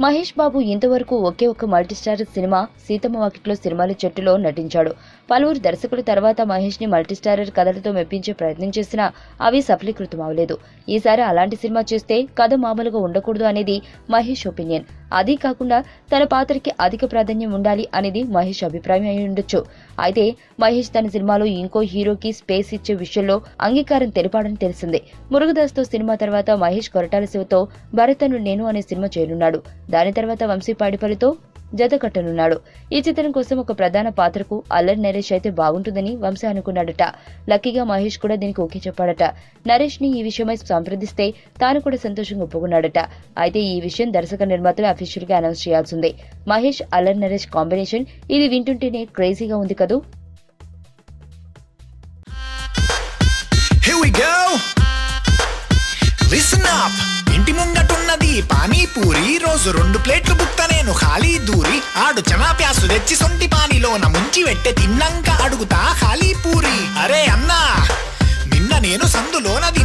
మహేష్ బాబు ఇంతవరకు ఒకే ఒక్క multistar cinema Seethamma Vakitlo Sirimalle చెట్టులో నటించాడు. పలువురు దర్శకుల తర్వాత మహేష్ ని మల్టీస్టారర్ కథలతో మెప్పించే ప్రయత్నం చేసినా అవి సఫలీకృతం అవలేదు. ఈసారి అలాంటి సినిమా చేస్తే కథ మామూలుగా ఉండకూడదు అనేది మహేష్ ఒపీనియన్. అదీ కాకుండా తన పాత్రకి అధిక ప్రాధాన్యం ఉండాలి అనేది మహేష్ అభిప్రాయం అయి ఉండొచ్చు. అయితే మహేష్ తన సినిమాలో ఇంకో హీరోకి స్పేస్ ఇచ్చే విషయంలో అంగీకారం తెలిపాడని తెలిసిందే. మురుగదాస్తో సినిమా తర్వాత మహేష్ కొరటాల శివతో భరతను నేను అనే సినిమా చేయనున్నాడు. దాని తర్వాత వంశీ పాడిపల్లితో జత కట్టనున్నాడు. ఈ చిత్రం కోసం ఒక ప్రధాన పాత్రకు అల్లరి నరేష్ అయితే బాగుంటుందని వంశీ అనుకున్నాడట. లక్కీగా మహేష్ కూడా దీనికి ఓకే చెప్పాడట. నరేష్ ని ఈ విషయమై సంప్రదిస్తే తాను కూడా సంతోషంగా ఒప్పుకున్నాడట. అయితే ఈ విషయం దర్శక నిర్మాతలు అఫీషియల్ గా అనౌన్స్ చేయాల్సిందే. మహేష్ అల్లరి నరేష్ కాంబినేషన్ ఇది వింటుంటేనే క్రేజీగా ఉంది కదూ. ఇంటి ముంగటున్నది పానీపూరి, రోజు 2 ప్లేట్లు బుక్త నేను ఖాళీ దూరి, ఆడు చనా ప్యాసు తెచ్చి సొంటి పానీలోన ముంచి వెట్టె తిన్నంక అడుగుతా ఖాళీ పూరి. అరే అన్నా నిన్న నేను సందులోనది